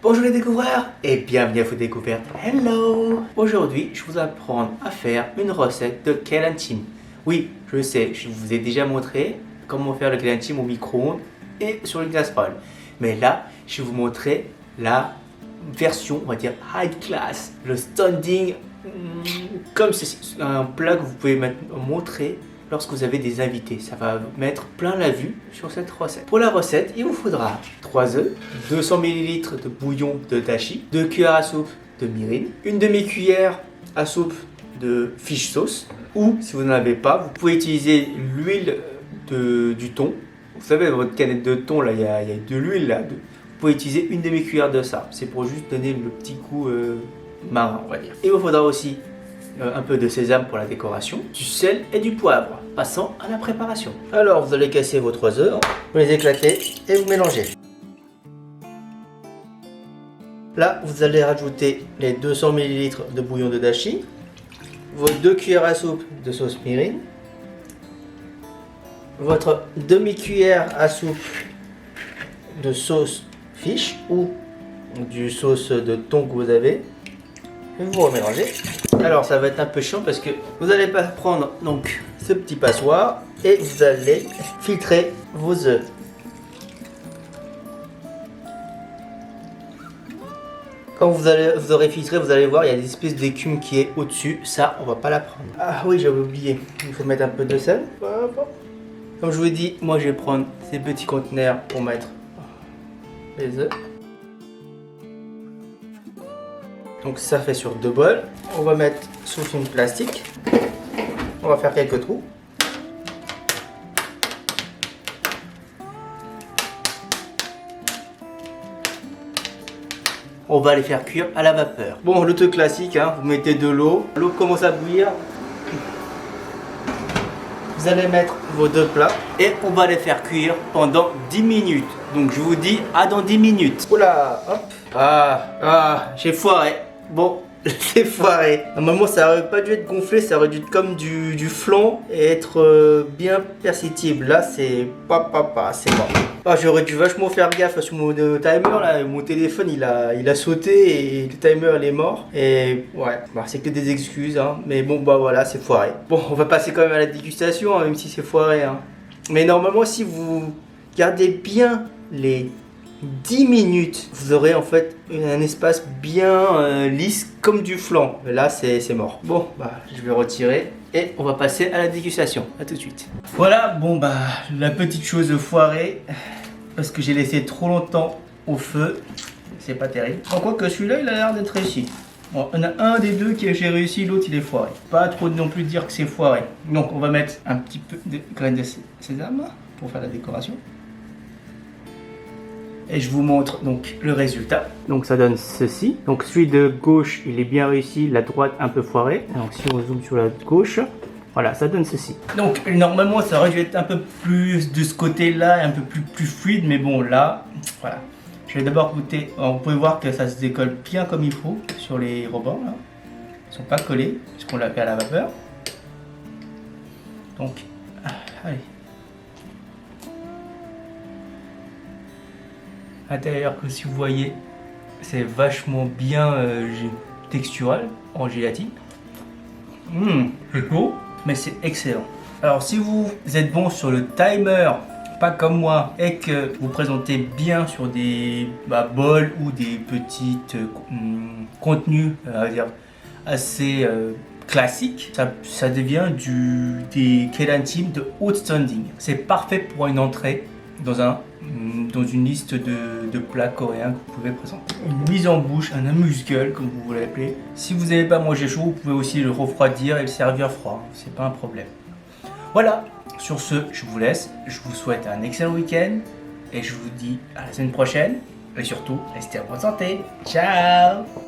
Bonjour les découvreurs et bienvenue à vos découvertes. Hello. Aujourd'hui, je vous apprends à faire une recette de kelantim. Oui, je sais, je vous ai déjà montré comment faire le kelantim au micro-ondes et sur une casserole. Mais là, je vais vous montrer la version, on va dire, high class, le standing, comme ceci. Un plat que vous pouvez montrer lorsque vous avez des invités. Ça va mettre plein la vue sur cette recette. Pour la recette, il vous faudra 3 œufs, 200 ml de bouillon de dashi, 2 cuillères à soupe de mirin, une demi-cuillère à soupe de fish sauce, ou si vous n'en avez pas, vous pouvez utiliser l'huile du thon. Vous savez, dans votre canette de thon, là, il y a de l'huile là. Vous pouvez utiliser une demi-cuillère de ça. C'est pour juste donner le petit goût marin, on va dire. Il vous faudra aussi un peu de sésame pour la décoration, du sel et du poivre. Passons à la préparation. Alors, vous allez casser vos 3 œufs, vous les éclatez et vous mélangez. Là, vous allez rajouter les 200 ml de bouillon de dashi, vos 2 cuillères à soupe de sauce mirin, votre demi-cuillère à soupe de sauce fish ou du sauce de thon que vous avez. Et vous remélangez. Alors ça va être un peu chiant parce que vous allez pas prendre donc ce petit passoire et vous allez filtrer vos œufs. Quand vous aurez filtré, vous allez voir, il y a des espèces d'écume qui est au-dessus. Ça, on va pas la prendre. Ah oui, j'avais oublié. Il faut mettre un peu de sel. Comme je vous ai dit, moi je vais prendre ces petits conteneurs pour mettre les œufs. Donc ça fait sur 2 bols. On va mettre sous une plastique. On va faire quelques trous. On va les faire cuire à la vapeur. Bon, le truc classique, hein, vous mettez de l'eau. L'eau commence à bouillir. Vous allez mettre vos 2 plats et on va les faire cuire pendant 10 minutes. Donc je vous dis à dans 10 minutes. Oula, hop. J'ai foiré. Bon, j'ai foiré. Normalement, ça aurait pas dû être gonflé, ça aurait dû être comme du flan et être bien perceptible. Là, c'est c'est mort. J'aurais dû vachement faire gaffe sur mon timer là. Mon téléphone, il a sauté et le timer il est mort. Et ouais, c'est que des excuses, hein. Mais bon, voilà, c'est foiré. Bon, on va passer quand même à la dégustation, hein, même si c'est foiré, hein. Mais normalement, si vous gardez bien les 10 minutes, vous aurez en fait un espace bien lisse comme du flan. Là, c'est mort. Bon, je vais retirer et on va passer à la dégustation. À tout de suite. Voilà, bon la petite chose foirée parce que j'ai laissé trop longtemps au feu. C'est pas terrible. En quoi que celui-là, il a l'air d'être réussi. Bon, on a un des deux qui j'ai réussi, l'autre il est foiré. Pas trop non plus dire que c'est foiré. Donc on va mettre un petit peu de graines de sésame pour faire la décoration. Et je vous montre donc le résultat. Donc ça donne ceci. Donc celui de gauche, il est bien réussi, la droite un peu foirée. Donc si on zoome sur la gauche, voilà, ça donne ceci. Donc normalement, ça aurait dû être un peu plus de ce côté-là, un peu plus fluide, mais bon là, voilà. Je vais d'abord goûter. Alors, vous pouvez voir que ça se décolle bien comme il faut sur les rebords là. Ils sont pas collés puisqu'on l'a fait à la vapeur. Donc, allez. À l'intérieur, que si vous voyez, c'est vachement bien textural en gélatine. C'est beau, mais c'est excellent. Alors si vous êtes bon sur le timer, pas comme moi, et que vous présentez bien sur des bols ou des petites contenus, on va dire, assez classiques, ça devient des kelantim de haute standing. C'est parfait pour une entrée dans une liste de plats coréens que vous pouvez présenter. Une mise en bouche, un amuse-gueule comme vous l'appelez. Si vous n'avez pas mangé chaud, vous pouvez aussi le refroidir et le servir froid. C'est pas un problème. Voilà, sur ce, je vous laisse. Je vous souhaite un excellent week-end et je vous dis à la semaine prochaine. Et surtout, restez en bonne santé. Ciao!